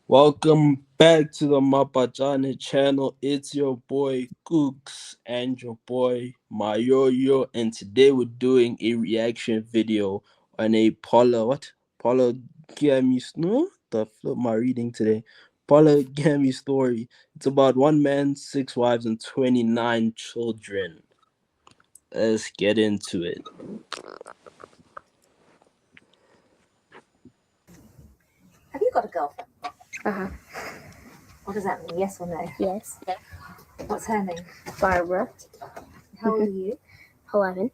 Welcome back to the Mapachane channel. It's your boy Cooks and your boy Mayoyo, and today we're doing a reaction video on a polygamy. No, the flip my reading today. Polygamy story. It's about one man, six wives, and 29 children. Let's get into it. Have you got a girlfriend? Uh-huh. What does that mean? Yes or no? Yes. What's her name? Barbara. How old are you? 11.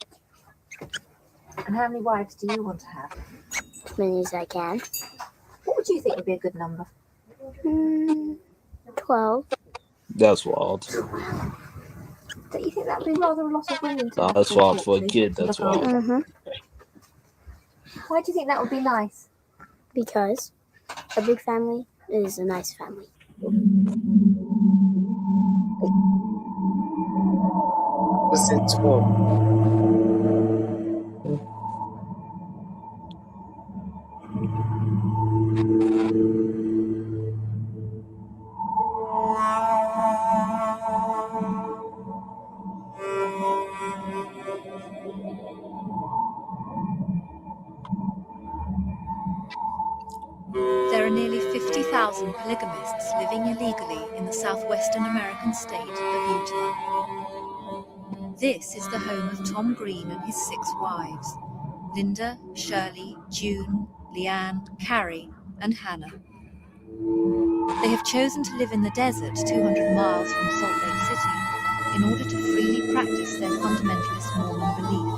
And how many wives do you want to have? As many as I can. What would you think would be a good number? 12. That's wild. Don't you think that would be rather a lot of women to have That's to wild talk for a to kid. and That's look after? wild. Why do you think that would be nice? Because a big family is a nice family. Was it 12? There are nearly 50,000 polygamists living illegally in the southwestern American state of Utah. This is the home of Tom Green and his 6 wives, Linda, Shirley, June, Leanne, Carrie, and Hannah. They have chosen to live in the desert 200 miles from Salt Lake City in order to freely practice their fundamentalist Mormon belief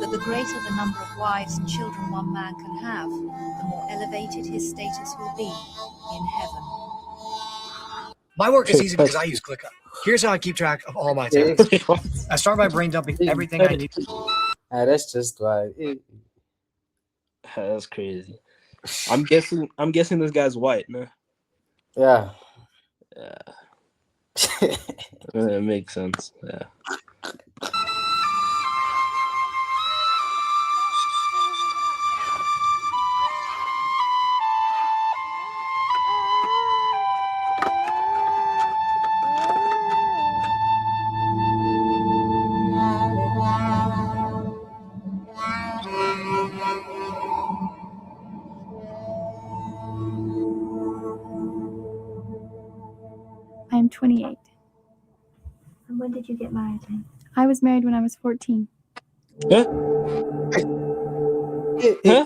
that the greater the number of wives and children one man can have, the more elevated his status will be in heaven. My work is easy because I use ClickUp. Here's how I keep track of all my tasks. I start by brain dumping everything I need. That's just why. That's crazy. I'm guessing this guy's white, no? Yeah. It makes sense. Yeah. I'm 28. And when did you get married then? I was married when I was 14. Huh? Huh?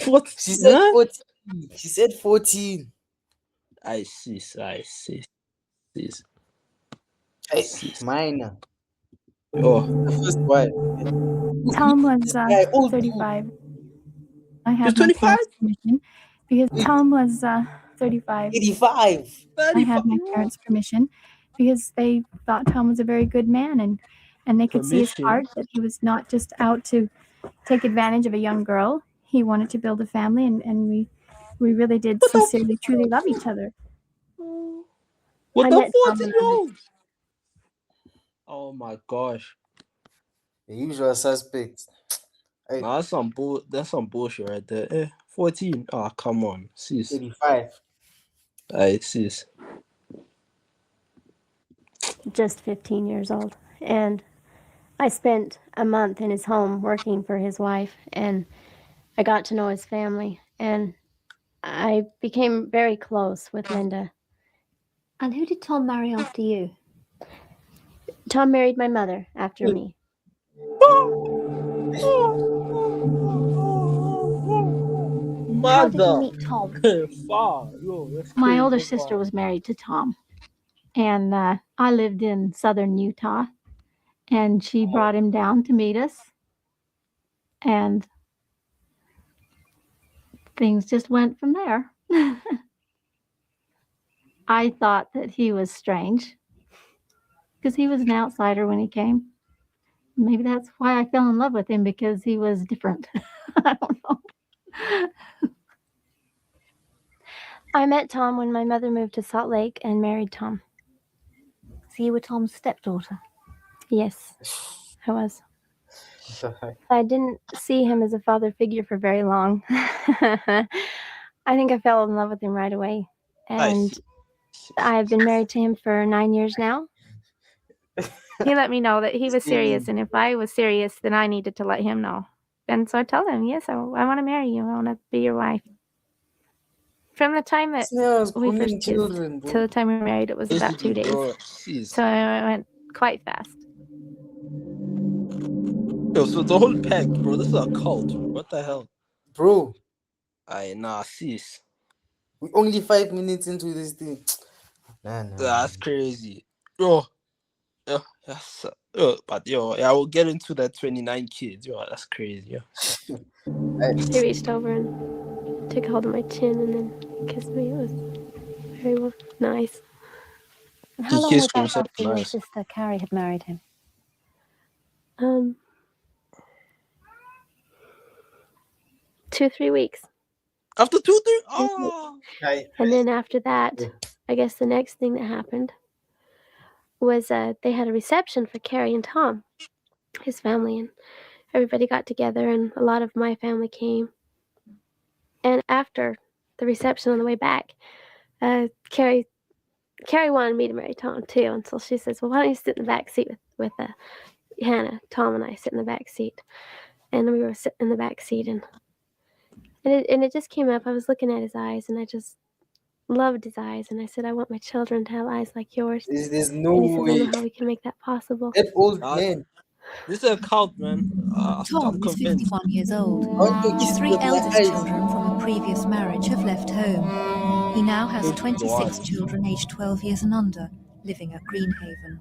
What? She said Huh? 14. She said 14. I see. Hey, mine. Oh, The first wife. Tom was Guy, old 35. I you're had my 25? parents' permission because Tom was 35. 85. I had my parents' permission because they thought Tom was a very good man, and they could see his heart, that he was not just out to take advantage of a young girl. He wanted to build a family, and we really did sincerely, truly love each other. What I the met Tom 14-year-old? Oh my gosh. The usual suspect. Hey, Nah, that's some bullshit right there. 14. Ah, come on. Sis. 85. Sis. Just 15 years old. And I spent a month in his home working for his wife, and I got to know his family, and I became very close with Linda. And who did Tom marry after you? Tom married my mother after me. How did you meet Tom? My older sister was married to Tom, and I lived in southern Utah, and she brought him down to meet us, and things just went from there. I thought that he was strange because he was an outsider when he came. Maybe that's why I fell in love with him, because he was different. I don't know. I met Tom when my mother moved to Salt Lake and married Tom. So you were Tom's stepdaughter? Yes, I was. I didn't see him as a father figure for very long. I think I fell in love with him right away. and I've been married to him for 9 years now. He let me know that he was serious, and if I was serious, then I needed to let him know. And so I told him, yes, I want to marry you. I want to be your wife. From the time that we first kissed to the time we were married, it was about 2 days. So I went quite fast. Yo, so the whole pack, bro. This is a cult. What the hell? Bro. Nah, sis. We only 5 minutes into this thing. Nah. That's crazy. Yo. Yes. But yo, yeah, we'll get into that 29 kids. Yo, that's crazy. Yo. He reached over and took hold of my chin and then kissed me. It was very nice. And how long was that after your sister Carrie had married him? 2-3 weeks. After 2-3? Oh. And then after that, I guess the next thing that happened was they had a reception for Carrie and Tom, his family, and everybody got together, and a lot of my family came. And after the reception on the way back, Carrie wanted me to marry Tom too, and so she says, well, why don't you sit in the back seat with Hannah? Tom and I sit in the back seat. And we were sitting in the back seat, and it just came up. I was looking at his eyes, and I just loved his eyes, and I said, I want my children to have eyes like yours. There's no and he says, way. I know how we can make that possible. That old man. This is a cult, man. Tom is 51 years old. His 3 eldest children from a previous marriage have left home. He now has 26 children aged 12 years and under, living at Greenhaven.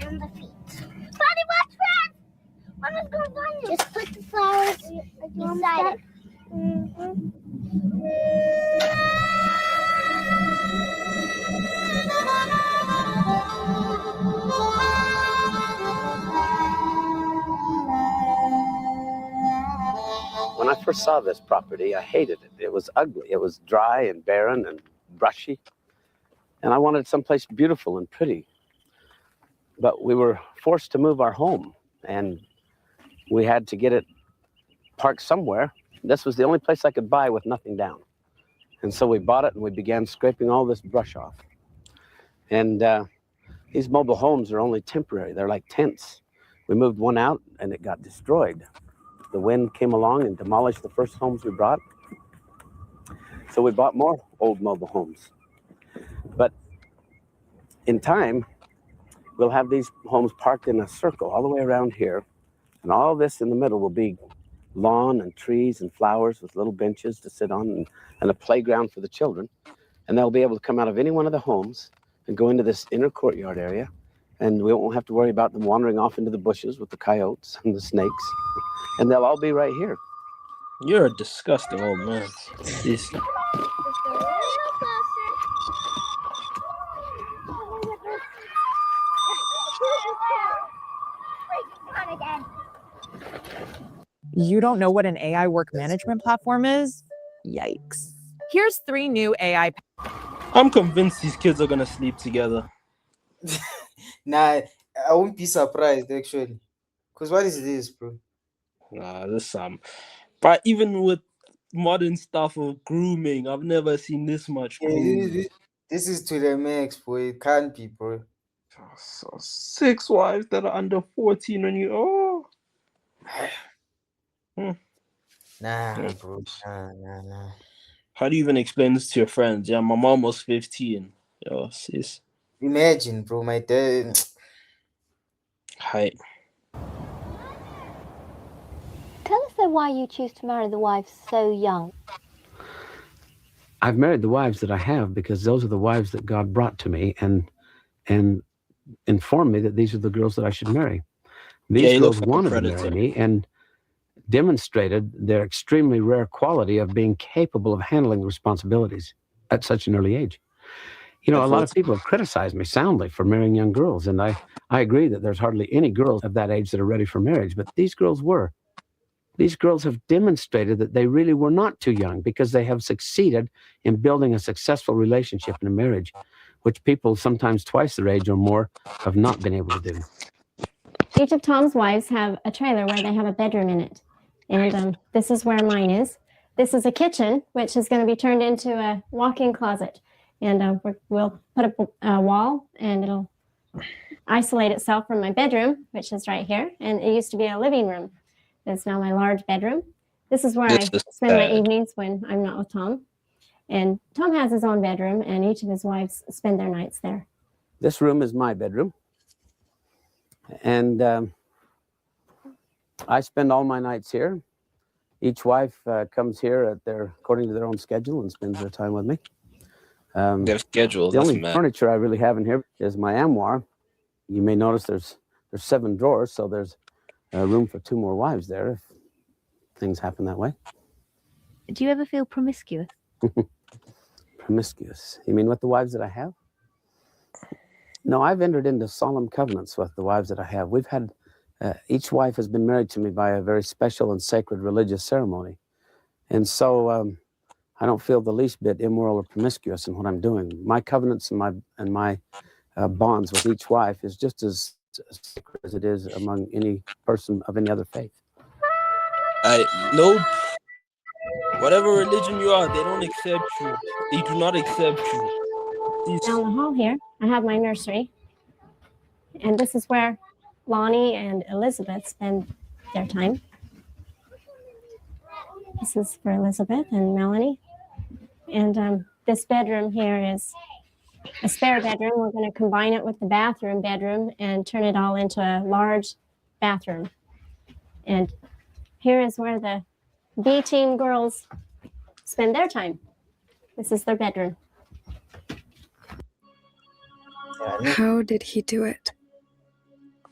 And the feet. Buddy, what's that? What is going on? Just put the flowers inside it. When I first saw this property, I hated it. It was ugly. It was dry and barren and brushy. And I wanted someplace beautiful and pretty. But we were forced to move our home, and we had to get it parked somewhere. This was the only place I could buy with nothing down. And so we bought it, and we began scraping all this brush off. And these mobile homes are only temporary. They're like tents. We moved one out, and it got destroyed. The wind came along and demolished the first homes we brought. So we bought more old mobile homes. But in time, we'll have these homes parked in a circle all the way around here. And all this in the middle will be lawn and trees and flowers with little benches to sit on and a playground for the children. And they'll be able to come out of any one of the homes and go into this inner courtyard area. And we won't have to worry about them wandering off into the bushes with the coyotes and the snakes. And they'll all be right here. You're a disgusting old man. Jeez. You don't know what an AI work management platform is? Yikes. Here's 3 new AI. I'm convinced these kids are gonna sleep together. Nah, I won't be surprised actually. Because what is this, bro? Nah, this but even with modern stuff of grooming, I've never seen this much grooming. This is to the max, boy. It can't be, bro. So 6 wives that are under 14 and you Nah, bro. Nah. How do you even explain this to your friends? Yeah, my mom was 15. Yo, sis. Imagine, bro, my dad. Hi. Tell us though why you choose to marry the wives so young. I've married the wives that I have because those are the wives that God brought to me and informed me that these are the girls that I should marry. These girls wanted to marry me and demonstrated their extremely rare quality of being capable of handling responsibilities at such an early age. You know, a lot of people have criticized me soundly for marrying young girls, and I agree that there's hardly any girls of that age that are ready for marriage, but these girls were. These girls have demonstrated that they really were not too young because they have succeeded in building a successful relationship in a marriage which people sometimes twice their age or more have not been able to do. Each of Tom's wives have a trailer where they have a bedroom in it. And this is where mine is. This is a kitchen, which is going to be turned into a walk-in closet. And we'll put up a wall, and it'll isolate itself from my bedroom, which is right here. And it used to be a living room. It's now my large bedroom. This is where I spend my evenings when I'm not with Tom. And Tom has his own bedroom, and each of his wives spend their nights there. This room is my bedroom. And I spend all my nights here. Each wife comes here according to their own schedule and spends their time with me. Their schedule. The only furniture I really have in here is my armoire. You may notice there's 7 drawers, so there's room for 2 more wives there if things happen that way. Do you ever feel promiscuous? Promiscuous? You mean with the wives that I have? No, I've entered into solemn covenants with the wives that I have. We've had, each wife has been married to me by a very special and sacred religious ceremony. And so I don't feel the least bit immoral or promiscuous in what I'm doing. My covenants and my bonds with each wife is just as sacred as it is among any person of any other faith. Nope. Whatever religion you are, they don't accept you. They do not accept you. Down the hall here, I have my nursery. And this is where Lonnie and Elizabeth spend their time. This is for Elizabeth and Melanie. And this bedroom here is a spare bedroom. We're going to combine it with the bathroom bedroom and turn it all into a large bathroom. And here is where the B team girls spend their time. This is their bedroom. How did he do it?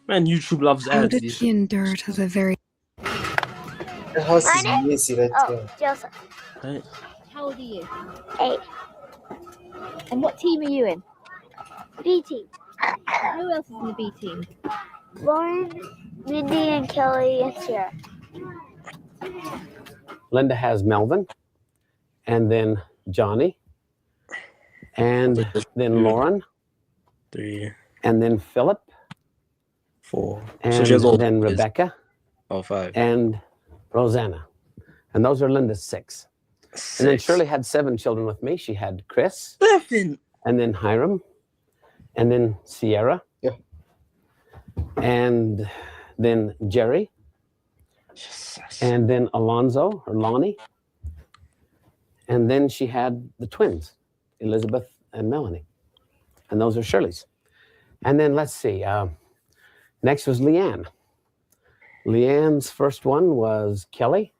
Man, YouTube loves ads. How did he endure to the very... The house is messy right there. Joseph. Right. How old are you? 8. And what team are you in? B team. Who else is in the B team? Lauren, Mindy, and Kelly, and Sarah. Linda has Melvin, and then Johnny, and then Lauren, 3, and then Philip, 4, and so she has all then kids. Rebecca, 5, and Rosanna. And those are Linda's 6. And then Shirley had 7 children with me. She had Chris, 7, and then Hiram, and then Sierra, and then Jerry, and then Alonzo or Lonnie, and then she had the twins, Elizabeth and Melanie, and those are Shirley's. And then let's see, next was Leanne. Leanne's first one was Kelly,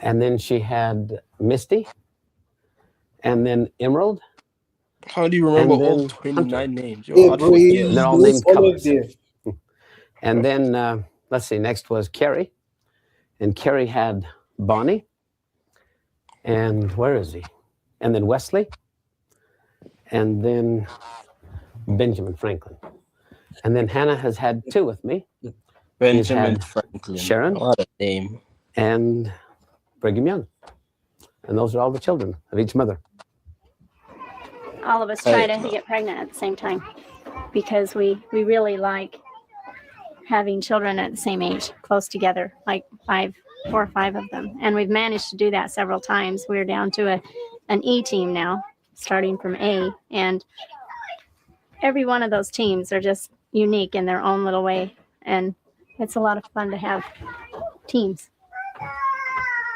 and then she had Misty, and then Emerald. How do you remember all 29 Hunter. names? Yeah, bro, They're all named colors. there. And then, let's see, next was Carrie. And Carrie had Bonnie. And where is he? And then Wesley. And then Benjamin Franklin. And then Hannah has had 2 with me. Benjamin Franklin. Sharon. What a name. And Brigham Young. And those are all the children of each mother. All of us try to get pregnant at the same time because we really like having children at the same age, close together, like 4 or 5 of them. And we've managed to do that several times. We're down to an E team now, starting from A. And every one of those teams are just unique in their own little way. And it's a lot of fun to have teams.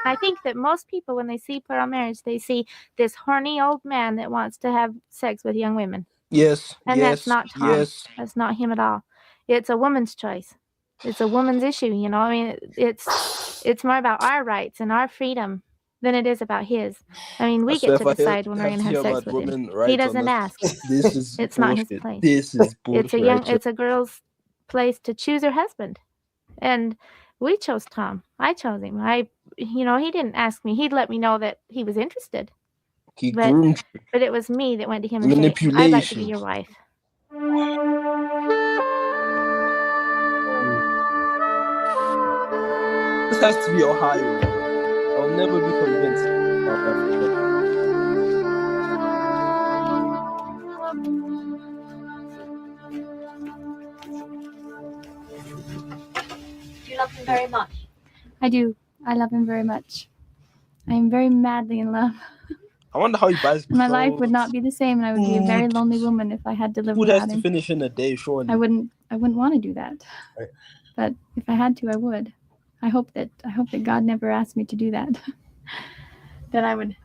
I think that most people, when they see plural marriage, they see this horny old man that wants to have sex with young women. Yes. And yes, that's not Tom. Yes. That's not him at all. It's a woman's choice. It's a woman's issue, you know. I mean, it's more about our rights and our freedom than it is about his. I mean, we get to decide when we're going to have sex with him. He doesn't ask. This is it's bullshit. not his place. This is bullshit. It's a girl's place to choose her husband. And we chose Tom. I chose him. He didn't ask me. He'd let me know that he was interested. But it was me that went to him and said, I'd like to be your wife. This has to be Ohio. I'll never be convinced about that. love him very much? I do. I love him very much. I am very madly in love. I wonder how he buys My life clothes. would not be the same, and I would be a very lonely woman if I had to live Food has without to him. finish in a day, surely. I wouldn't want to do that. Right. But if I had to, I would. I hope that God never asked me to do that. That I would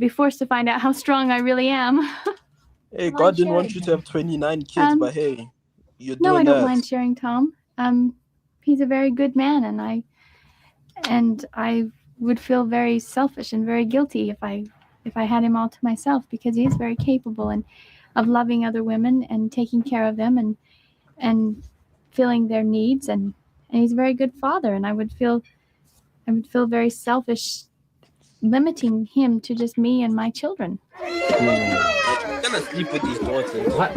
be forced to find out how strong I really am. Hey, God didn't want you to have 29 kids, but hey, you're doing No, I don't that. mind sharing Tom. He's a very good man, and I would feel very selfish and very guilty if I had him all to myself, because he is very capable and of loving other women and taking care of them and filling their needs, and he's a very good father, and I would feel very selfish limiting him to just me and my children. You're gonna sleep with these daughters. What?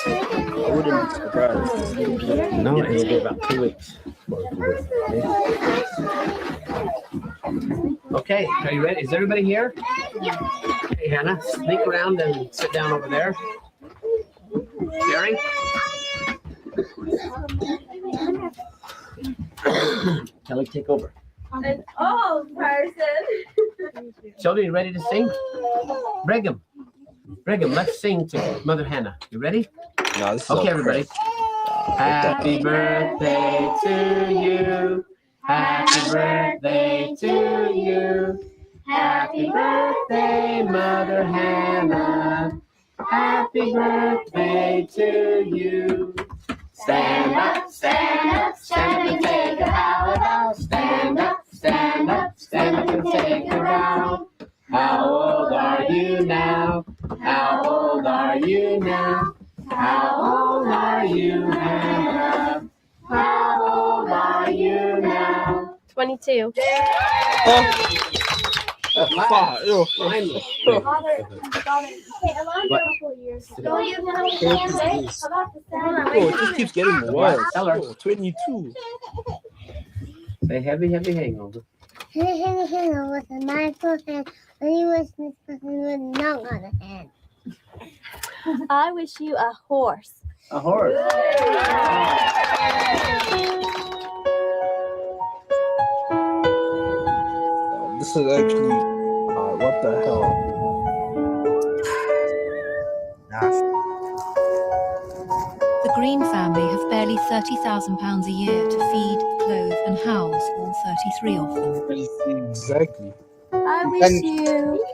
I wouldn't be surprised. No, it'll be about 2 weeks. Okay, are you ready? Is everybody here? Hey, Hannah, sneak around and sit down over there. Gary? Kelly, take over. An old person. Children, you ready to sing? Brigham, let's sing to Mother Hannah. You ready? No, this is Okay, everybody. Happy birthday to you. Happy birthday to you. Happy birthday, Mother Hannah. Happy birthday to you. Stand up, stand up, stand up and take a bow. Stand up, stand up, stand up and take a bow. How old are you now? How old are you now? How old are you now? How old are you now? 22. Finally. It just keeps getting worse. 22. Say heavy hangover. Hangover with a mindful hand. Only wish this person would not on a hand. I wish you a horse. A horse. This is actually what the hell? The Green family have barely £30,000 a year to feed, clothe and house all 33 of them. Exactly. I wish you...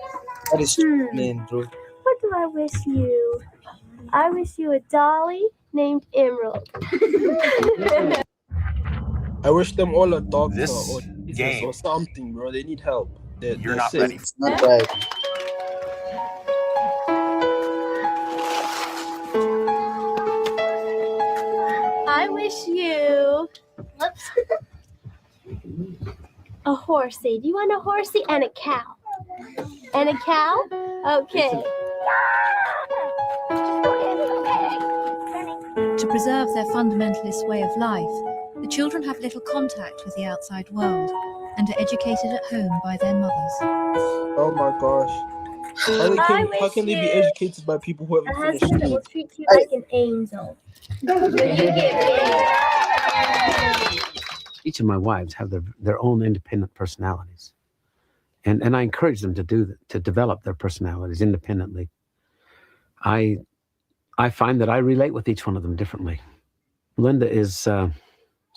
That is man, bro. What do I wish you? I wish you a dolly named Emerald. I wish them all a doctor This or Jesus game. or something, bro. They need help. You're not ready. It's not right. I wish you... Whoops. A horsey. Do you want a horsey and a cow? And a cow? Okay. To preserve their fundamentalist way of life, the children have little contact with the outside world and are educated at home by their mothers. Oh my gosh. How can they be educated by people who haven't finished husband that school? will treat you like an angel. Each of my wives have their own independent personalities. And I encourage them to develop their personalities independently. I find that I relate with each one of them differently. Linda is,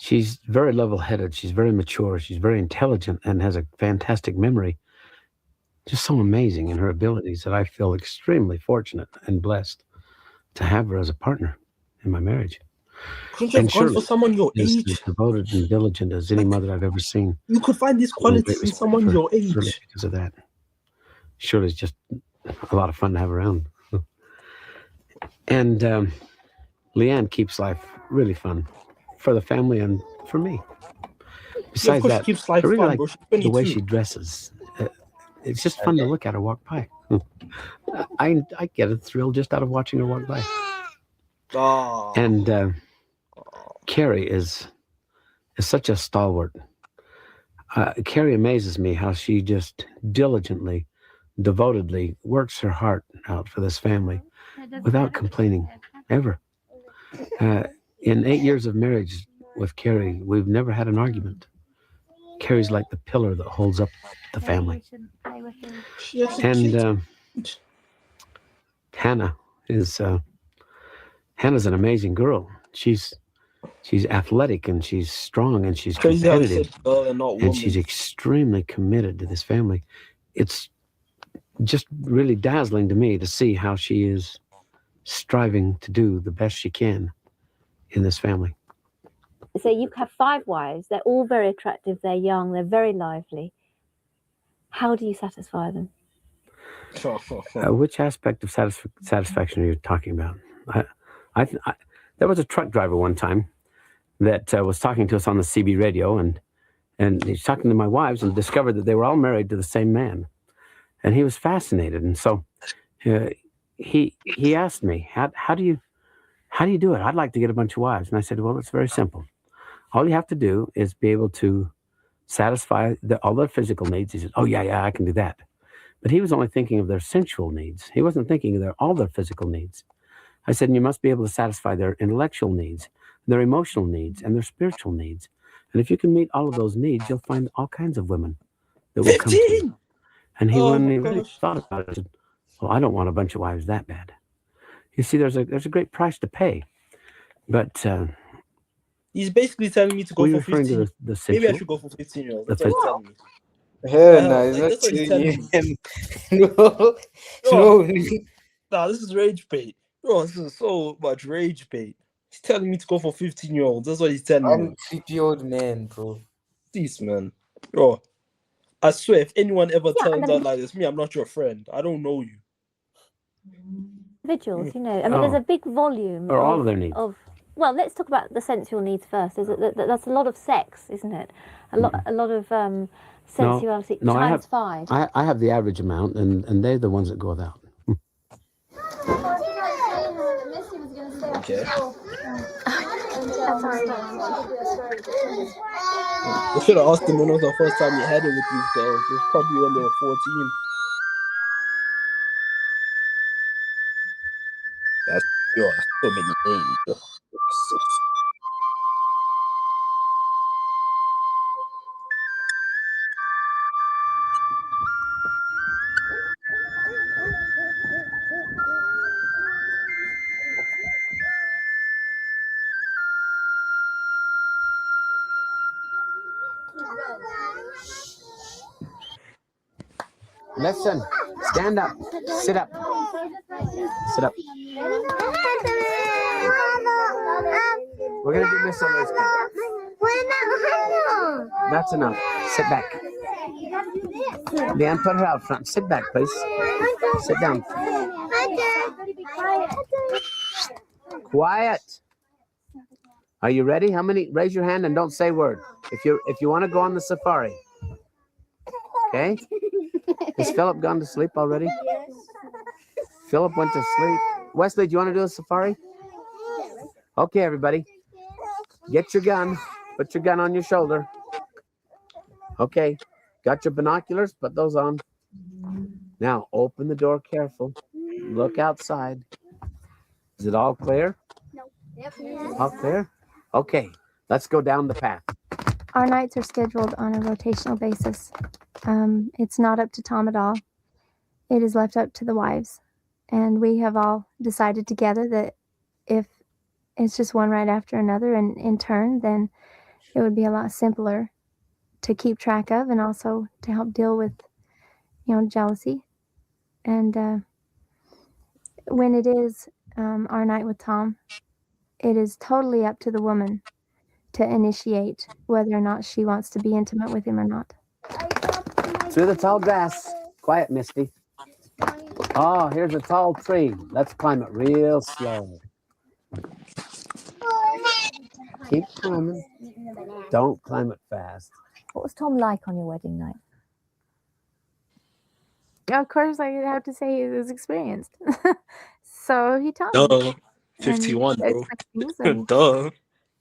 she's very level-headed, she's very mature, she's very intelligent and has a fantastic memory. Just so amazing in her abilities that I feel extremely fortunate and blessed to have her as a partner in my marriage. Couldn't you have gone for someone your age? As devoted and diligent as any mother I've ever seen. You could find these qualities in someone your age. Shirley because of that. Shirley's just a lot of fun to have around. And Leanne keeps life really fun for the family and for me. Besides that, keeps life I really fun, like the way she dresses. It's just fun to look at her walk by. I get a thrill just out of watching her walk by. Oh. And Carrie is such a stalwart. Carrie amazes me how she just diligently, devotedly works her heart out for this family without complaining, ever. In 8 years of marriage, with Carrie, we've never had an argument. Carrie's like the pillar that holds up the family. And Hannah's an amazing girl. She's athletic and she's strong and she's Crazy how you competitive said girl and not and woman. she's extremely committed to this family. It's just really dazzling to me to see how she is striving to do the best she can in this family. So you have 5 wives. They're all very attractive. They're young. They're very lively. How do you satisfy them? Which aspect of satisfaction are you talking about? There was a truck driver one time that was talking to us on the CB radio, and he's talking to my wives and discovered that they were all married to the same man, and he was fascinated. And so he asked me, how do you do it? I'd like to get a bunch of wives. And I said, well, it's very simple. All you have to do is be able to satisfy all their physical needs. He said, oh yeah, I can do that. But he was only thinking of their sensual needs. He wasn't thinking of all their physical needs. I said, and you must be able to satisfy their intellectual needs, their emotional needs, and their spiritual needs. And if you can meet all of those needs, you'll find all kinds of women that will come to you. And when he really thought about it, he said, well, I don't want a bunch of wives that bad. You see, there's a great price to pay. But he's basically telling me to go for 15. Maybe I should go for 15-year-olds. That's what he's telling me. Hell no, he's not telling you. No. Nah, this is rage bait. Bro, this is so much rage bait. He's telling me to go for 15-year-olds. That's what he's telling me. I'm a creepy old man, bro. This man. Bro, I swear, if anyone ever turns out like this, I'm not your friend. I don't know you. Individuals, I mean, there's a big volume. Or all of their needs. Well, let's talk about the sensual needs first. That's a lot of sex, isn't it? A lot of sensuality. No, times 5. I have the average amount, and they're the ones that go without. Okay. I should have asked him when it was the first time he had it with these girls. It was probably when they were 14. That's so many names. Listen, stand up, sit up. Sit up. We're going to do Miss O'Leary's count. That's enough. Sit back. Leanne, put her out front. Sit back, please. Sit down. Quiet. Are you ready? How many? Raise your hand and don't say a word. If you want to go on the safari. Okay? Has Philip gone to sleep already? Yes. Philip went to sleep. Wesley, do you want to do a safari? Okay, everybody. Get your gun. Put your gun on your shoulder. Okay. Got your binoculars? Put those on. Now, open the door careful. Look outside. Is it all clear? No. All clear? Okay. Let's go down the path. Our nights are scheduled on a rotational basis. It's not up to Tom at all. It is left up to the wives. And we have all decided together that if it's just one right after another and in turn, then it would be a lot simpler to keep track of and also to help deal with, jealousy. And when it is our night with Tom, it is totally up to the woman to initiate whether or not she wants to be intimate with him or not. Through the tall grass. Quiet, Misty. Oh, here's a tall tree. Let's climb it real slow. Keep climbing. Don't climb it fast. What was Tom like on your wedding night? Of course, I have to say he was experienced. So he told me. 51, bro. Duh.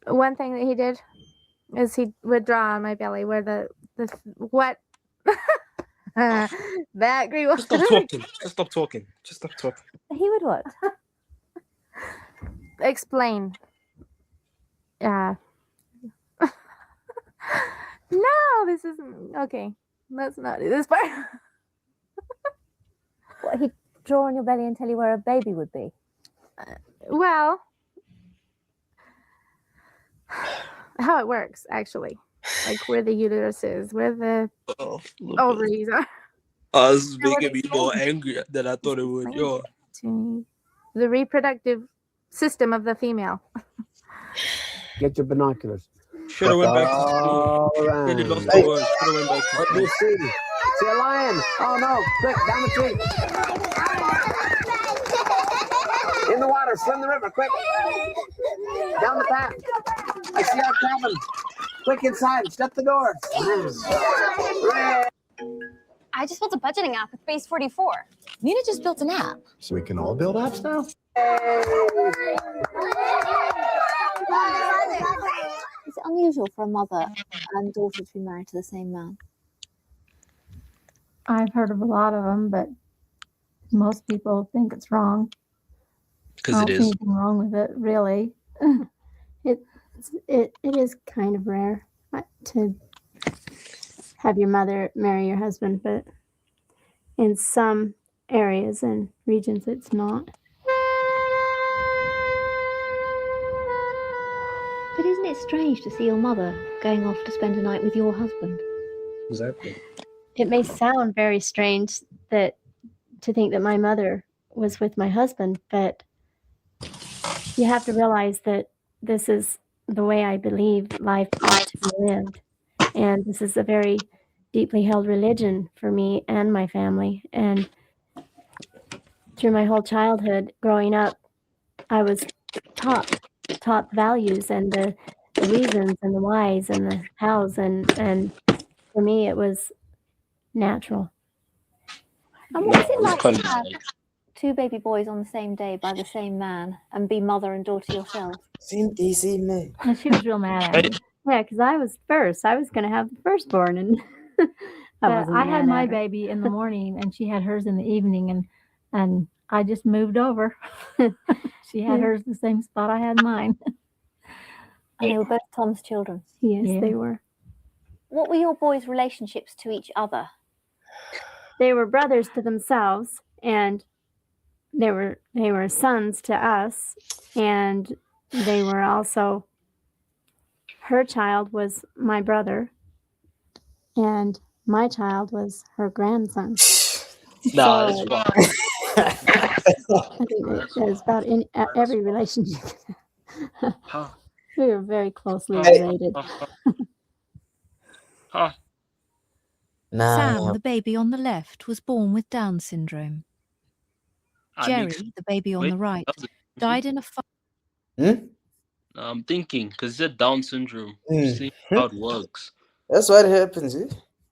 One thing that he did is he would draw on my belly where the what that green was. Just stop talking. He would what? Explain. No, this isn't okay. Let's not do this part. What, he'd draw on your belly and tell you where a baby would be? Well, how it works, actually. Like where the uterus is, where the ovaries are. This is making me more angry than I thought it would. Yo. The reproductive system of the female. Get your binoculars. Should have went back to school. Really lost the word. Should have went back to What do you school. see? See a lion. Oh no, quick, down the tree. In the water, swim the river, quick. Down the path. I see our cabin. Quick inside, shut the door. I just built a budgeting app with Base 44. Nina just built an app. So we can all build apps now? Is it unusual for a mother and daughter to be married to the same man? I've heard of a lot of them, but most people think it's wrong. Because it I don't is. see anything wrong with it, really. It is kind of rare to have your mother marry your husband, but in some areas and regions it's not. But isn't it strange to see your mother going off to spend a night with your husband? Exactly. It may sound very strange to think that my mother was with my husband, but you have to realize that this is the way I believe life ought to be lived. And this is a very deeply held religion for me and my family. And through my whole childhood growing up, I was taught values and the reasons and the whys and the hows. And for me, it was natural. And what is it like to have two baby boys on the same day by the same man and be mother and daughter yourself? Same day, same night. And she was real mad at me. Yeah, because I was first. I was going to have the firstborn, and I had my baby in the morning, and she had hers in the evening, and I just moved over. She had hers the same spot I had mine. And they were both Tom's children. Yes, they were. What were your boys' relationships to each other? They were brothers to themselves, and they were sons to us, and they were also. Her child was my brother, and my child was her grandson. Nah, So, that's I think there's about in every relationship. We were very closely related. Sam, the baby on the left, was born with Down syndrome. Jerry, the baby on the right, died in a fire. I'm thinking, because it's a Down syndrome. You see how it works. That's what happens, eh?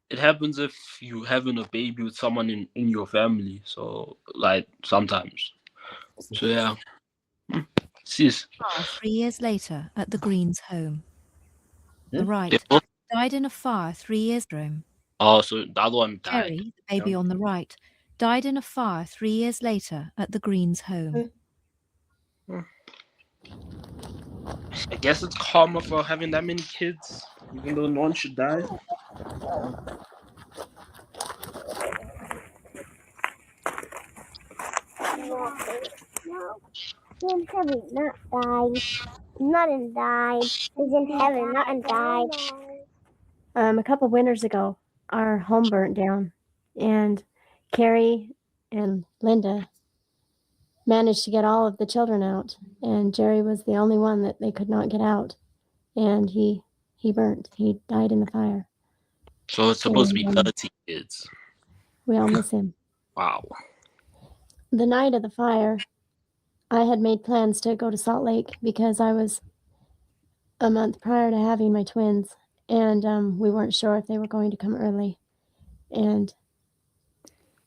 It happens if you having a baby with someone in your family. So, like, sometimes. So, yeah. Sis. 3 years later, at the Greens' home. The right Yeah. died in a fire 3 years ago. Oh, so the other one died. Jerry, the baby on the right, died in a fire 3 years later at the Greens' home. I guess it's karma for having that many kids, even though no one should die. No, in heaven, not died. Nothing died. He's in heaven, nothing died. A couple winters ago, our home burnt down, and Carrie and Linda managed to get all of the children out, and Jerry was the only one that they could not get out, and he burnt. He died in the fire. So it's supposed to be 30 kids. We all miss him. Wow. The night of the fire, I had made plans to go to Salt Lake because I was a month prior to having my twins, and we weren't sure if they were going to come early. And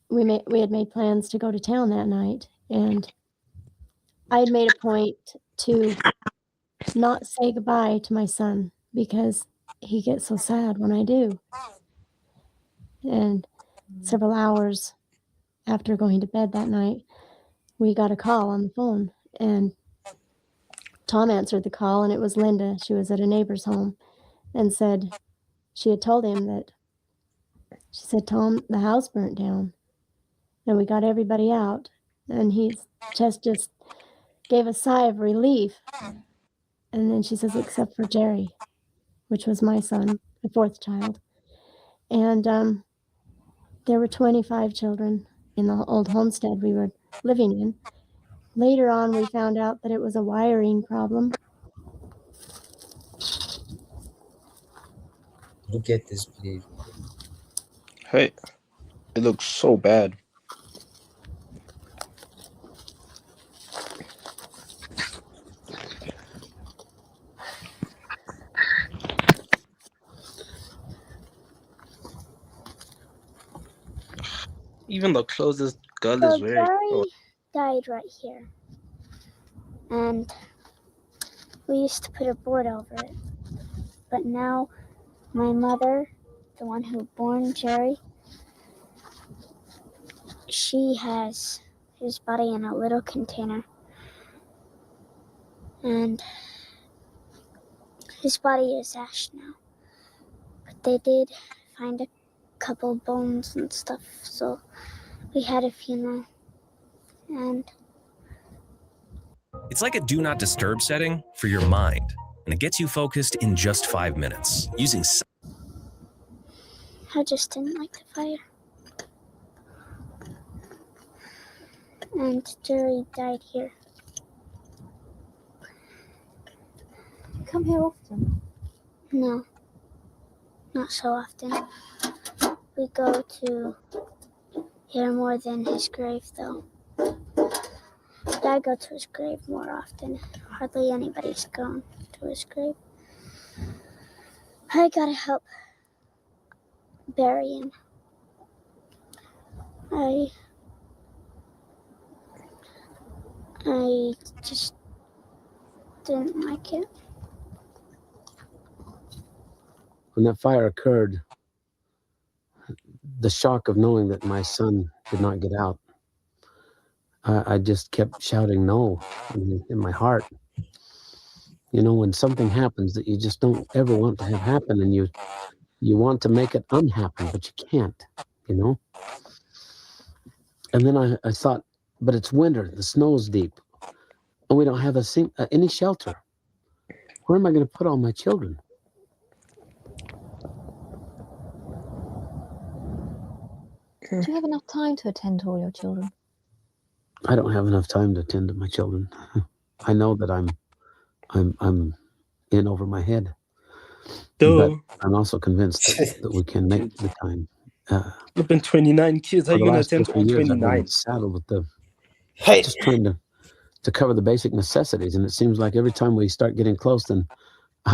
we had made plans to go to town that night, and I had made a point to not say goodbye to my son because he gets so sad when I do. And several hours after going to bed that night, we got a call on the phone, and Tom answered the call, and it was Linda. She was at a neighbor's home and said she had told him that, she said, Tom, the house burnt down. And we got everybody out. And his chest just gave a sigh of relief. And then she says, except for Jerry, which was my son, the fourth child. And there were 25 children in the old homestead we were living in. Later on, we found out that it was a wiring problem. Look at this, please. Hey, it looks so bad. Even the clothes this girl is So wearing. Jerry died right here. And we used to put a board over it. But now my mother, the one who born Jerry, she has his body in a little container. And his body is ash now. But they did find a couple bones and stuff, so we had a funeral. And it's like a do not disturb setting for your mind, and it gets you focused in just 5 minutes using. I just didn't like the fire. And Jerry died here. You come here often? No, not so often. We go to here more than his grave, though. But I go to his grave more often. Hardly anybody's gone to his grave. I gotta help bury him. I just didn't like it. When that fire occurred, the shock of knowing that my son did not get out, I just kept shouting no in my heart. You know, when something happens that you just don't ever want to have happen, and you want to make it unhappen, but you can't, you know? And then I thought, but it's winter, the snow's deep, and we don't have any shelter. Where am I going to put all my children? Do you have enough time to attend to all your children? I don't have enough time to attend to my children. I know that I'm in over my head. But I'm also convinced that we can make the time. I've been 29 kids. How are you going to attend to all 29? I've been saddled with just trying to cover the basic necessities. And it seems like every time we start getting close, then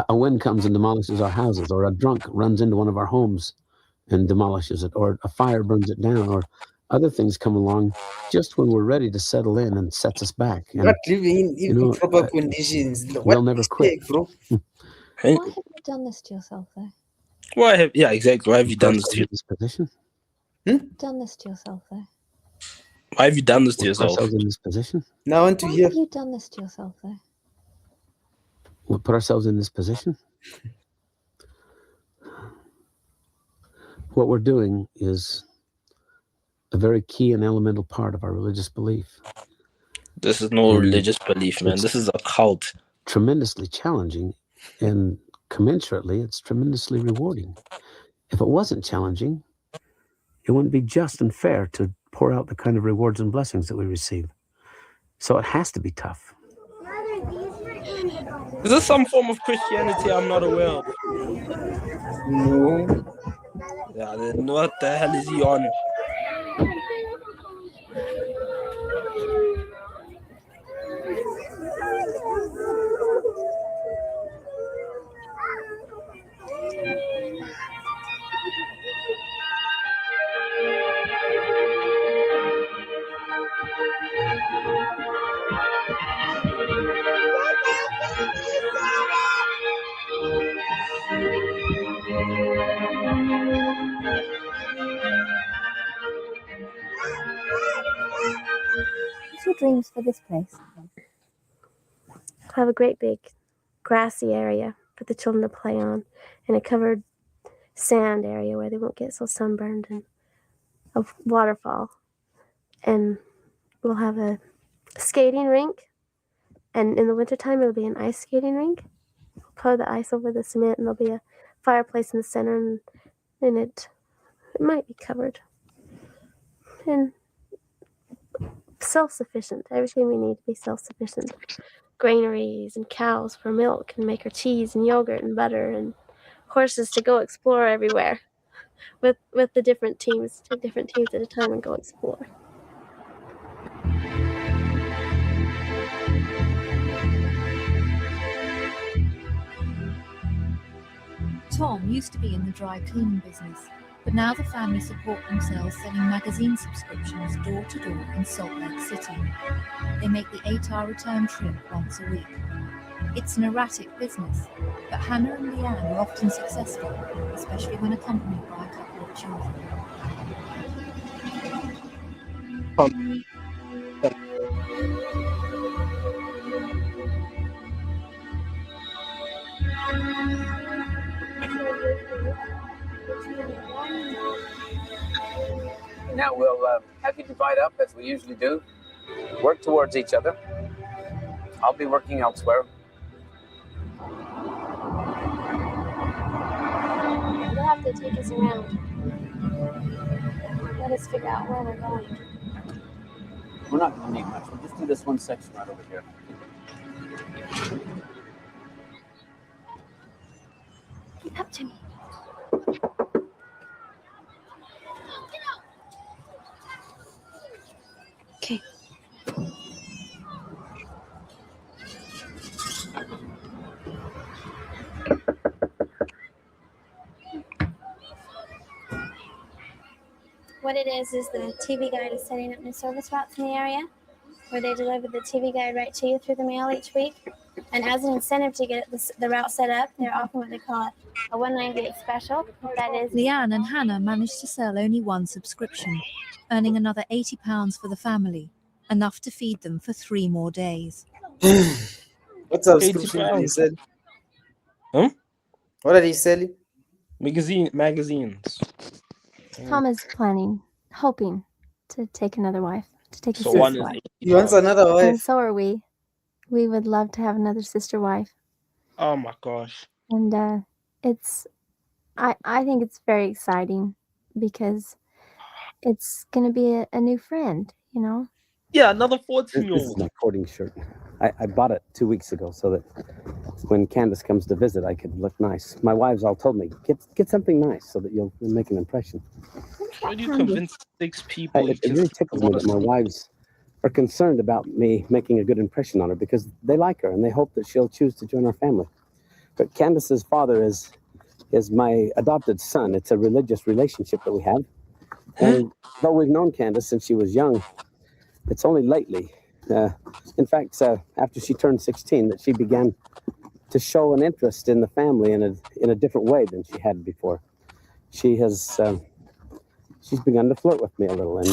a wind comes and demolishes our houses, or a drunk runs into one of our homes and demolishes it, or a fire burns it down, or other things come along just when we're ready to settle in and sets us back. And, not living in improper conditions. We'll never quit, bro. Why have you done this to yourself, though? Yeah, exactly. Why have you done this to this position? Done this to yourself, though? Why have you done this to yourself? Put ourselves in this position. Now I want to Why hear. have you done this to yourself, though? We'll put ourselves in this position. What we're doing is a very key and elemental part of our religious belief. This is no religious belief, man. This is a cult. Tremendously challenging, and commensurately, it's tremendously rewarding. If it wasn't challenging, it wouldn't be just and fair to pour out the kind of rewards and blessings that we receive. So it has to be tough. Is this some form of Christianity I'm not aware of? No. Yeah, then what the hell is he on? What's your dreams for this place? Have a great big grassy area for the children to play on, and a covered sand area where they won't get so sunburned, and a waterfall. And we'll have a skating rink. And in the wintertime, it'll be an ice skating rink. We'll pour the ice over the cement, and there'll be a fireplace in the center, and it might be covered. And self-sufficient. Everything we need to be self-sufficient. Granaries and cows for milk and make our cheese and yogurt and butter, and horses to go explore everywhere with the different teams, take different teams at a time and go explore. Tom used to be in the dry cleaning business, but now the family support themselves selling magazine subscriptions door to door in Salt Lake City. They make the 8-hour return trip once a week. It's an erratic business, but Hannah and Leanne are often successful, especially when accompanied by a couple of children. Now we'll have you divide up as we usually do. Work towards each other. I'll be working elsewhere. You'll have to take us around. Let us figure out where we're going. We're not going to need much. We'll just do this one section right over here. Get up to me. Okay. What it is the TV Guide is setting up new service routes in the area where they deliver the TV Guide right to you through the mail each week. And as an incentive to get the route set up, they're offering what they call a 198 special. That is, Leanne and Hannah managed to sell only one subscription, earning another £80 for the family, enough to feed them for 3 more days. What subscription did they sell? Huh? What are they selling? Magazines. Tom is hoping to take another wife, to take a So sister one is wife. He wants another wife. And so are we. We would love to have another sister wife. Oh my gosh. And I think it's very exciting because it's going to be a new friend, you know? Yeah, another This is 14-year-old. my courting shirt. I bought it 2 weeks ago so that when Candace comes to visit, I could look nice. My wives all told me, get something nice so that you'll make an impression. How do you convince 6 people? It really tickles me that my wives are concerned about me making a good impression on her because they like her and they hope that she'll choose to join our family. But Candace's father is my adopted son. It's a religious relationship that we have. And though we've known Candace since she was young, it's only lately, in fact, after she turned 16, that she began to show an interest in the family in a different way than she had before. She's begun to flirt with me a little, and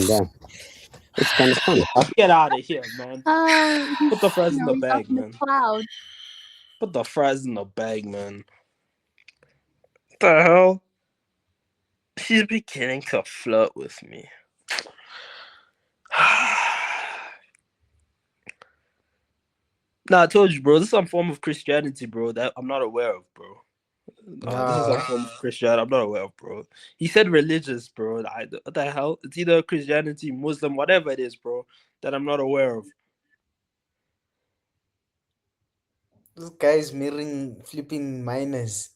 it's kind of fun. Get out of here, man. Put the fries in the he's bag, up in the man. cloud. Put the fries in the bag, man. What the hell? She's beginning to flirt with me. Nah, I told you, bro. This is some form of Christianity, bro, that I'm not aware of, bro. This is some form of Christianity I'm not aware of, bro. He said religious, bro. What the hell? It's either Christianity, Muslim, whatever it is, bro, that I'm not aware of. This guy is marrying flipping minors.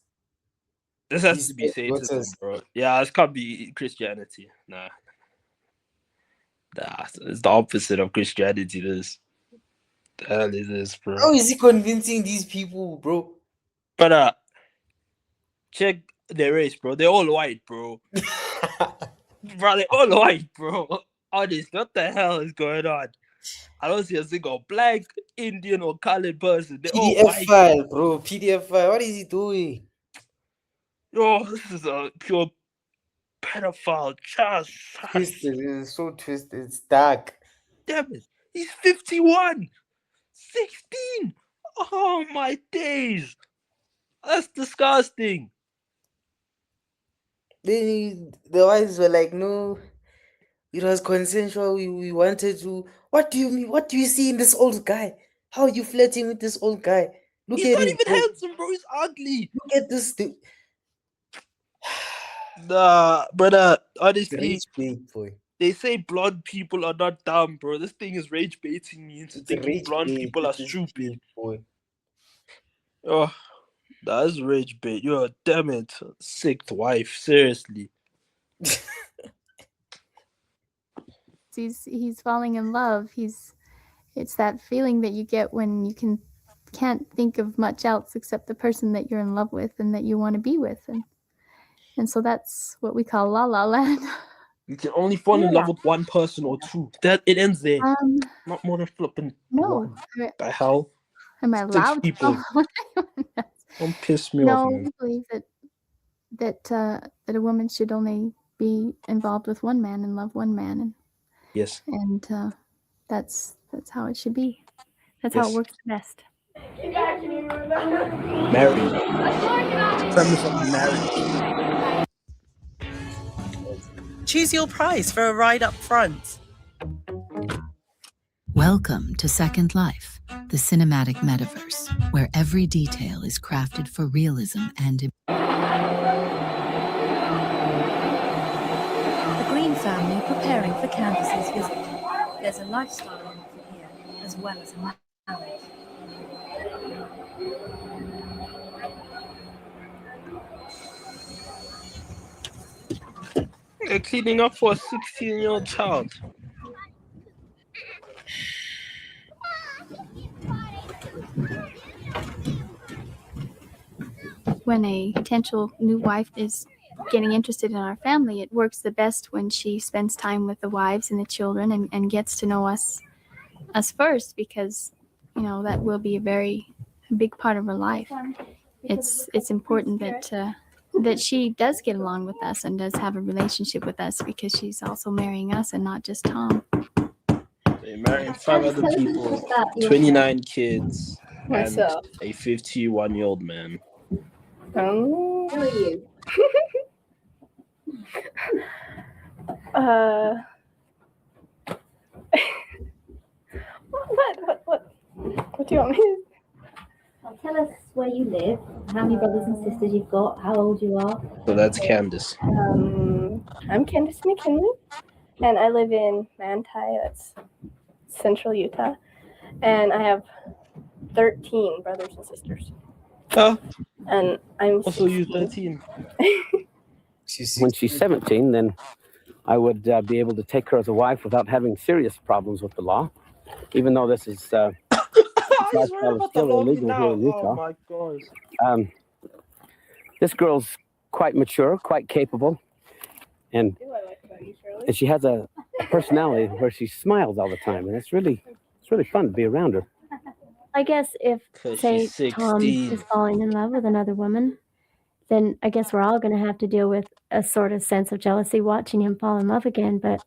This has to be Satanism, bro. Yeah, this can't be Christianity. Nah, it's the opposite of Christianity. This. The hell is this, bro? How is he convincing these people, bro? But check their race, bro. They're all white, bro. Bro, they're all white, bro. Honestly, what the hell is going on? I don't see a single black, Indian, or colored person. They're all PDF white. file, bro. PDF file. What is he doing? Yo, this is a pure pedophile. Just twisted. It's so twisted. It's dark. Damn it. He's 51. 16. Oh, my days. That's disgusting. Then the wives were like, no, it was consensual. We wanted to. What do you mean? What do you see in this old guy? How are you flirting with this old guy? Look He's at not him, even bro. handsome, bro. He's ugly. Look at this thing. Nah, brother. Honestly, Rage bait, boy. they say blonde people are not dumb, bro. This thing is rage baiting me into It's thinking rage blonde bait. people are It is stupid. bait, boy. Oh, that's rage bait. You're damn it, sick wife. Seriously. He's falling in love. It's that feeling that you get when you can't think of much else except the person that you're in love with and that you want to be with, and so that's what we call la la land. You can only fall in love with one person or two. That it ends there. Not more than flipping No. one. The hell? Am I 6 allowed to people. fall in love with anyone? Don't piss me No, off, man. we believe that a woman should only be involved with one man and love one man, Yes. and that's how it should be. That's how it Yes. works the best. Married. Premise of marriage. Choose your price for a ride up front. Welcome to Second Life, the cinematic metaverse, where every detail is crafted for realism and... The Green family preparing for Candace's visit. There's a lifestyle on offer here, as well as a marriage. They're cleaning up for a 16-year-old child. When a potential new wife is getting interested in our family, it works the best when she spends time with the wives and the children and gets to know us first, because that will be a very big part of her life. It's important that she does get along with us and does have a relationship with us, because she's also marrying us and not just Tom. They're marrying 5 other people, 29 kids, and a 51-year-old man. Who are you? What do you want me to? Tell us where you live, how many brothers and sisters you've got, how old you are. So that's Candace. I'm Candace McKinley, and I live in Manti, that's central Utah, and I have 13 brothers and sisters. Oh. And I'm also you 13. When she's 17, then I would be able to take her as a wife without having serious problems with the law, even though this is still illegal here in Utah. Oh my gosh. This girl's quite mature, quite capable, and she has a personality where she smiles all the time, and it's really fun to be around her. I guess if, say, Tom is falling in love with another woman, then I guess we're all going to have to deal with a sort of sense of jealousy watching him fall in love again. But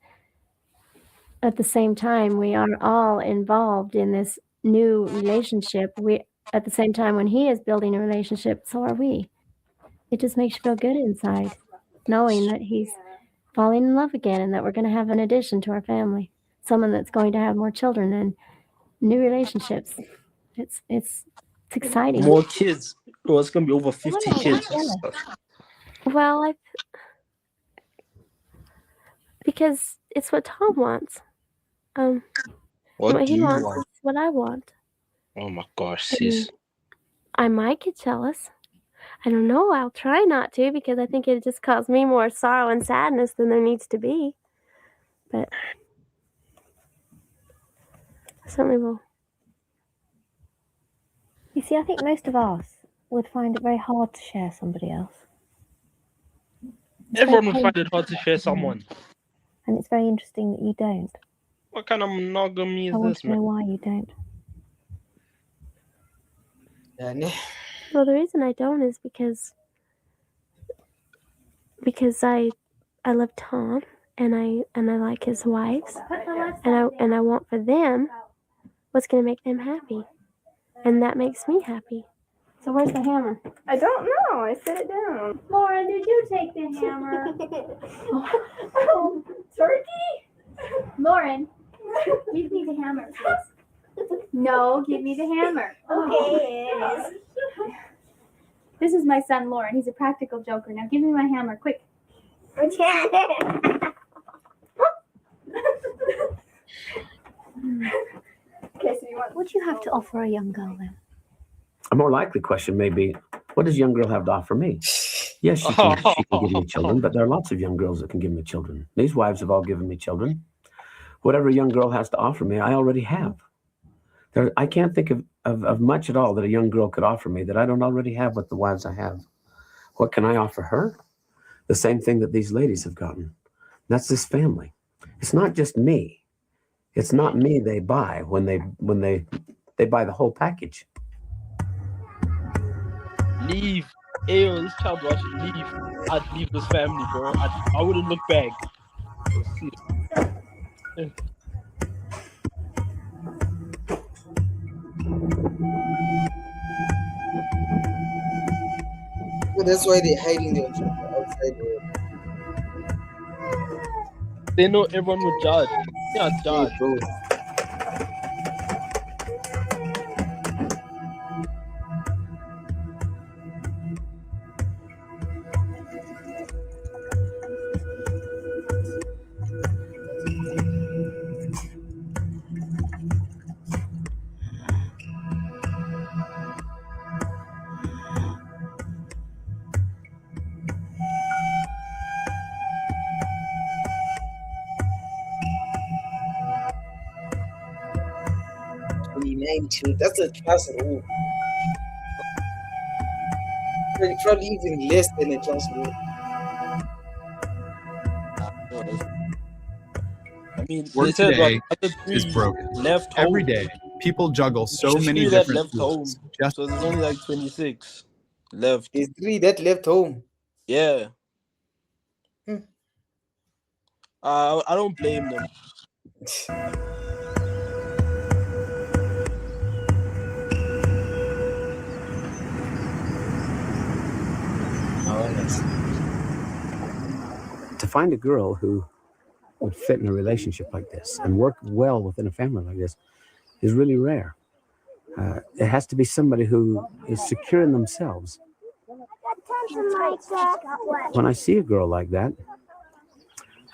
at the same time, we are all involved in this new relationship. At the same time, when he is building a relationship, so are we. It just makes you feel good inside, knowing that he's falling in love again and that we're going to have an addition to our family, someone that's going to have more children and new relationships. It's exciting. More kids. Oh, it's gonna be over 50 kids. Well, because it's what Tom wants. What he wants is what I want. Oh my gosh, sis. I might get jealous. I don't know. I'll try not to, because I think it just caused me more sorrow and sadness than there needs to be. But I certainly will. You see, I think most of us would find it very hard to share somebody else. Everyone would find it hard to share someone. And it's very interesting that you don't. What kind of monogamy is I want this, to know man? why you don't. Well, the reason I don't is because I love Tom and I like his wives, and I want for them what's going to make them happy, and that makes me happy. So where's the hammer? I don't know. I set it down. Lauren, did you take the hammer? Oh, turkey? Lauren, give me the hammer, please. No, give me the hammer. Okay. This is my son, Lauren. He's a practical joker. Now give me my hammer, quick. Okay, so you want... What do you have to offer a young girl then? A more likely question may be, what does a young girl have to offer me? Yes, she can give me children, but there are lots of young girls that can give me children. These wives have all given me children. Whatever a young girl has to offer me, I already have. I can't think of much at all that a young girl could offer me that I don't already have with the wives I have. What can I offer her? The same thing that these ladies have gotten. That's this family. It's not just me. It's not me they buy when they buy the whole package. Leave. Ayo, this child watching. Leave. I'd leave this family, bro. I wouldn't look back. So that's why they're hiding their outside. They know everyone would judge. Yeah, judge. Bro. That's a class rule. Probably even less than a class rule. I mean, Work they said today the other is three broken. left home. Every day, people juggle so There's many three that different left home. rules. Just So there's only like 26 left. There's 3 that left home. Yeah. I don't blame them. To find a girl who would fit in a relationship like this and work well within a family like this is really rare. It has to be somebody who is secure in themselves. When I see a girl like that,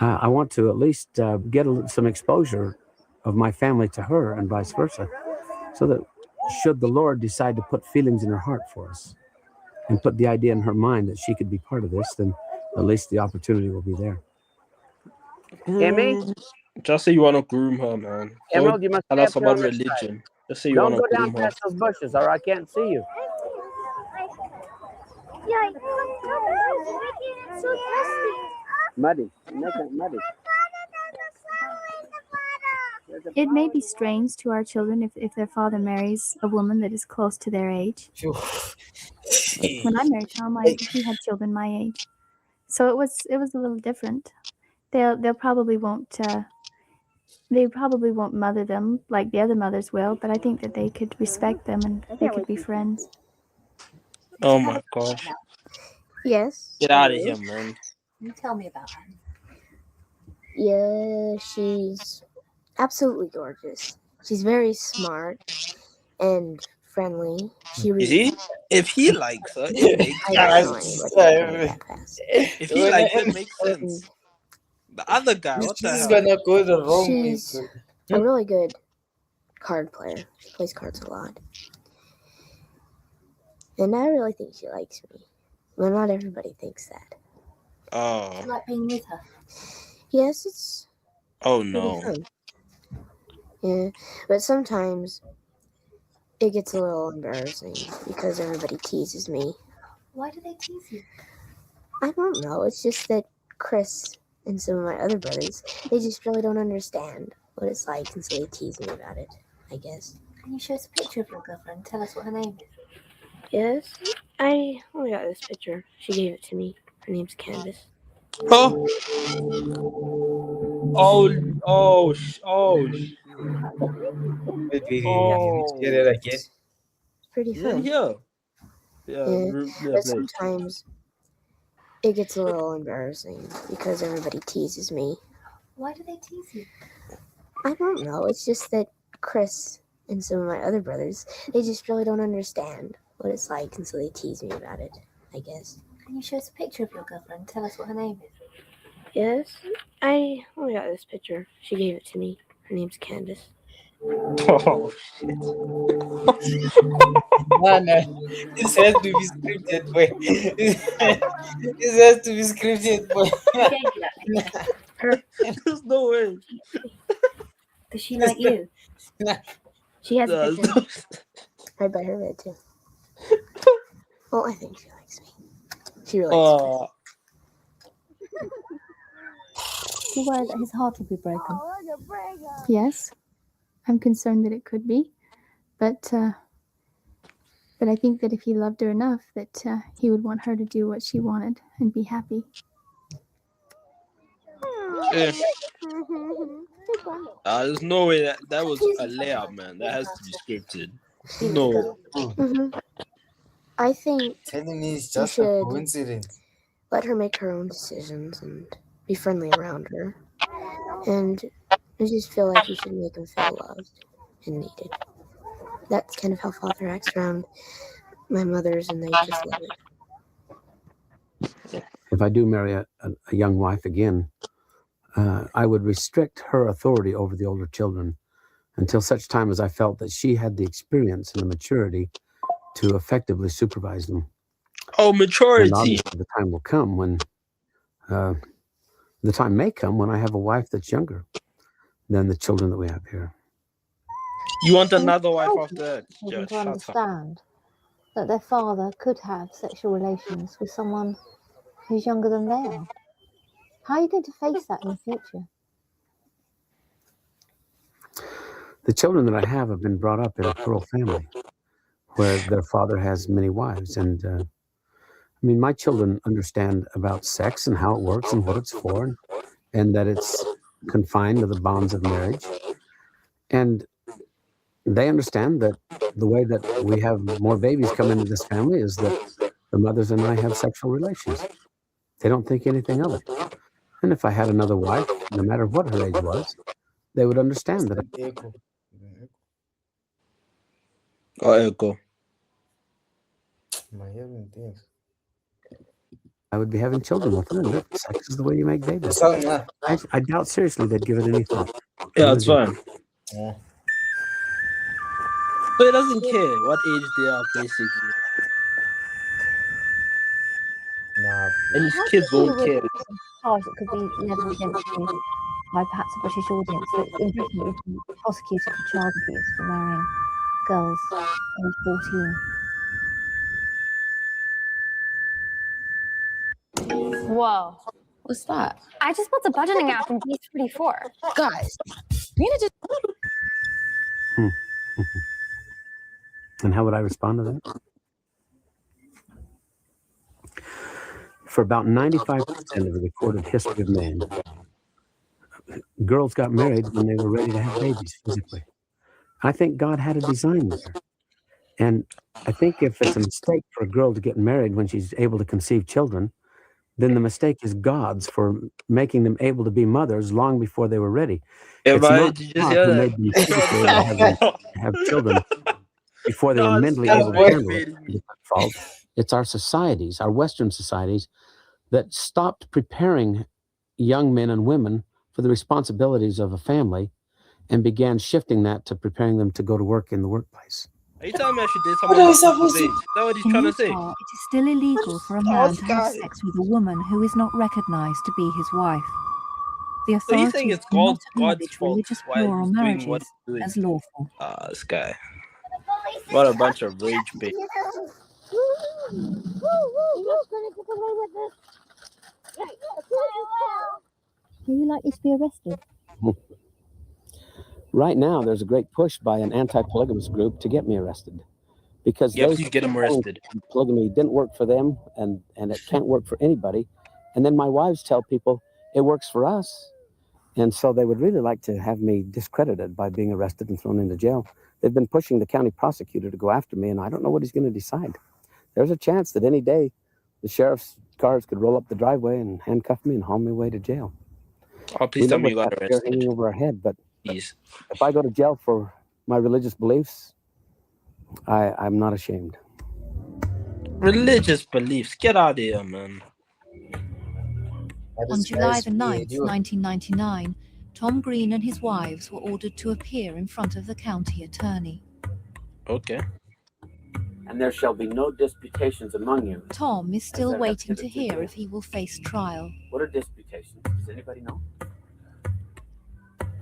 I want to at least get some exposure of my family to her and vice versa, so that should the Lord decide to put feelings in her heart for us and put the idea in her mind that she could be part of this, then at least the opportunity will be there. Emmy? Just say you want to groom her, man. Emerald, you must tell stay us up here on about this religion. Just say you Don't want go to down groom her. past those bushes or I can't see you. Muddy. You make it muddy. It may be strange to our children if their father marries a woman that is close to their age. When I married Tom, he had children my age, so it was a little different. They probably won't mother them like the other mothers will, but I think that they could respect them and they could be friends. Oh my gosh. Yes. Get out of here, man. You tell me about her. Yeah, she's absolutely gorgeous. She's very smart and friendly. She You see? If he likes her, it makes sense. If he likes her, it makes sense. The other guy, what the This is hell? gonna go the wrong way. She's a really good card player. She plays cards a lot. And I really think she likes me. Well, not everybody thinks that. Oh. Do you like being with her? Yes, it's Oh pretty no. fun. Yeah, but sometimes it gets a little embarrassing because everybody teases me. Why do they tease you? I don't know. It's just that Chris and some of my other brothers, they just really don't understand what it's like, and so they tease me about it, I guess. Can you show us a picture of your girlfriend? Tell us what her name is. Yes, I only got this picture. She gave it to me. Her name's Candace. Oh. Oh. Wait, hear that again? It's pretty He's fun. in here. Yeah, Yeah, but please. sometimes it gets a little embarrassing because everybody teases me. Why do they tease you? I don't know. It's just that Chris and some of my other brothers, they just really don't understand what it's like, and so they tease me about it, I guess. Can you show us a picture of your girlfriend? Tell us what her name is. Yes? I only got this picture. She gave it to me. Her name's Candace. Oh shit. Nah, this has to be scripted, boy. This has to be scripted, boy. Who gave you that picture? Her. There's no way. Does she like you? She has a There's picture. no- I bet her bed too. Well, I think she likes me. She really likes Chris. Do you worry that his heart will be broken? Yes, I'm concerned that it could be, but I think that if he loved her enough, that he would want her to do what she wanted and be happy. Yeah. There's no way that was a layup, man. That has to be scripted. No. I think Telling me it's you just a should coincidence. let her make her own decisions and be friendly around her. And I just feel like you should make him feel loved and needed. That's kind of how Father acts around my mothers, and they just love it. If I do marry a young wife again, I would restrict her authority over the older children until such time as I felt that she had the experience and the maturity to effectively supervise them. Oh, maturity. And obviously the time will come when, the time may come when I have a wife that's younger than the children that we have here. You want another wife after that? Children Just to shut up. understand that their father could have sexual relations with someone who's younger than they are. How are you going to face that in the future? The children that I have been brought up in a plural family where their father has many wives. And I mean, my children understand about sex and how it works and what it's for, and that it's confined to the bonds of marriage. And they understand that the way that we have more babies come into this family is that the mothers and I have sexual relations. They don't think anything of it. And if I had another wife, no matter what her age was, they would understand that Echo. My hearing things. I would be having children with her, and that sex is the way you make babies. So, yeah. I doubt seriously they'd give it any thought. Yeah, it's fine. Yeah. So he doesn't care what age they are, basically. Nah. And his kids won't care. Charge that could be leveled against you by perhaps a British audience. That in Britain you'd be prosecuted for child abuse for marrying girls aged 14. Whoa. What's that? I just built a budgeting app in Base 44. Guys, Nina just. And how would I respond to that? For about 95% of the recorded history of man, girls got married when they were ready to have babies physically. I think God had a design there. And I think if it's a mistake for a girl to get married when she's able to conceive children, then the mistake is God's for making them able to be mothers long before they were ready. Yeah, It's but not did you just God hear who that? made them physically able to have children before they were No, mentally this able to guy's handle it. baiting me. It's our fault. It's our societies, our Western societies, that stopped preparing young men and women for the responsibilities of a family and began shifting that to preparing them to go to work in the workplace. Are you telling me I should date What someone are we who's supposed his age? to? Is that what he's In trying to say? Utah, it is still illegal for a man to have sex with a woman who is not recognized to be his wife. The So he's saying authorities it's do not God's acknowledge fault religious why plural he's doing what marriages he's doing. as lawful. This guy. What a bunch of rage bait. Are you likely to be arrested? Right now, there's a great push by an anti-polygamous group to get me arrested because Yeah, they please get him arrested. polygamy didn't work for them and it can't work for anybody. And then my wives tell people it works for us. And so they would really like to have me discredited by being arrested and thrown into jail. They've been pushing the county prosecutor to go after me, and I don't know what he's going to decide. there's a chance that any day the sheriff's cars could roll up the driveway and handcuff me and haul me away to jail. Oh, please tell me you got that fear arrested. hanging over our head, but Please. if I go to jail for my religious beliefs, I'm not ashamed. Religious beliefs. Get out of here, man. On July the 9th, 1999, Tom Green and his wives were ordered to appear in front of the county attorney. Okay. And there shall be no disputations among you. Tom is still waiting to hear if he will face trial. What are disputations? Does anybody know?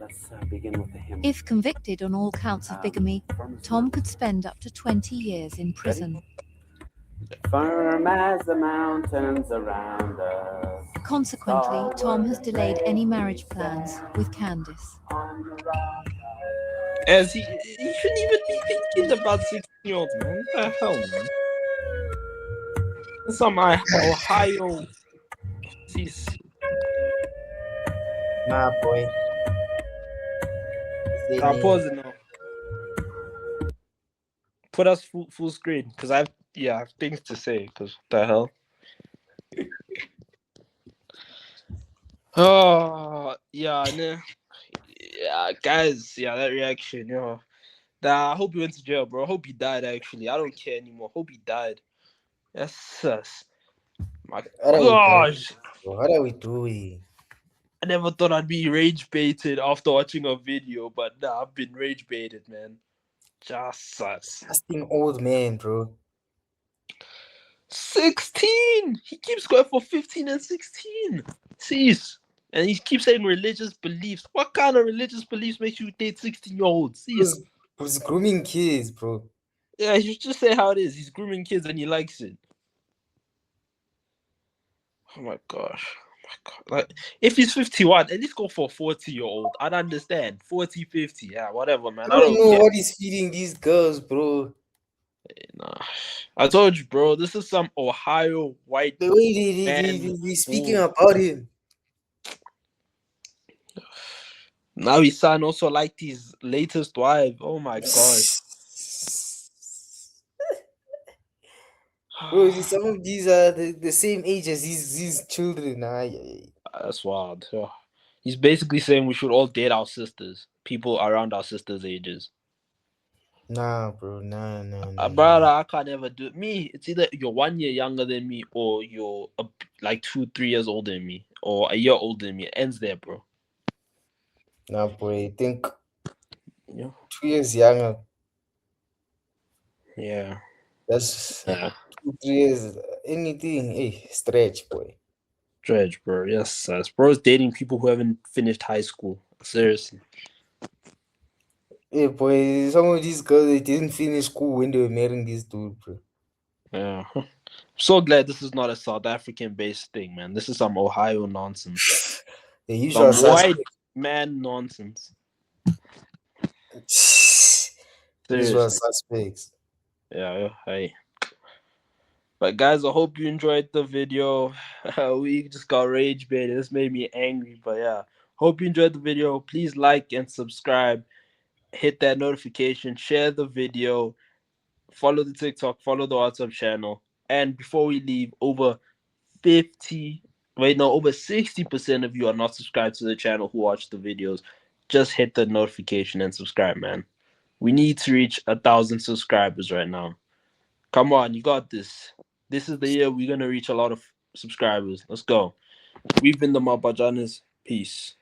Let's begin with the hymn. If convicted on all counts of bigamy, Tom could spend up to 20 years in prison. Firm as the mountains around us. Consequently, Tom has delayed any marriage plans with Candice. As he shouldn't even be thinking about 16-year-olds, man. What the hell, man? Some Ohio. Jeez. Nah, boy. I'll pause it now. Put us full screen, because I have things to say, because what the hell? Oh, yeah, nah. Yeah, guys, that reaction, yo. Nah, I hope he went to jail, bro. I hope he died, actually. I don't care anymore. Hope he died. Yes. My gosh. What are we doing? I never thought I'd be rage baited after watching a video, but nah, I've been rage baited, man. Just Disgusting old man, bro. 16! He keeps going for 15 and 16. Cease. And he keeps saying religious beliefs. What kind of religious beliefs makes you date 16-year-olds? He's grooming kids, bro. Yeah, you should just say how it is. He's grooming kids and he likes it. Oh my gosh. Like, if he's 51, at least go for a 40-year-old. I'd understand. 40, 50. Yeah, whatever, man. I don't know what he's feeding these girls, bro. Nah. I told you, bro. This is some Ohio white the way they speaking about him. Now his son also liked his latest wife. Oh my gosh. Bro, some of these are the same age as these children. That's wild. Yeah. He's basically saying we should all date our sisters. People around our sisters' ages. Nah, bro. Nah. Brother, I can't ever do it. Me, it's either you're 1 year younger than me or you're like 2-3 years older than me or a year older than me. It ends there, bro. Nah, boy. I think 2 years younger. Yeah. That's 2-3 years. Anything. Hey, stretch, boy. Stretch, bro. Yes, bro's dating people who haven't finished high school. Seriously. Yeah, boy. Some of these girls, they didn't finish school when they were marrying this dude, bro. Yeah. I'm so glad this is not a South African-based thing, man. This is some Ohio nonsense. The usual some white man nonsense. Usual suspects. Yeah, hey. But guys, I hope you enjoyed the video. We just got rage baited. This made me angry, but yeah. Hope you enjoyed the video. Please like and subscribe. Hit that notification. Share the video. Follow the TikTok. Follow the WhatsApp channel. And before we leave, over 60% of you are not subscribed to the channel who watch the videos. Just hit the notification and subscribe, man. We need to reach 1,000 subscribers right now. Come on, you got this. This is the year we're going to reach a lot of subscribers. Let's go. We've been the Mabajanas. Peace.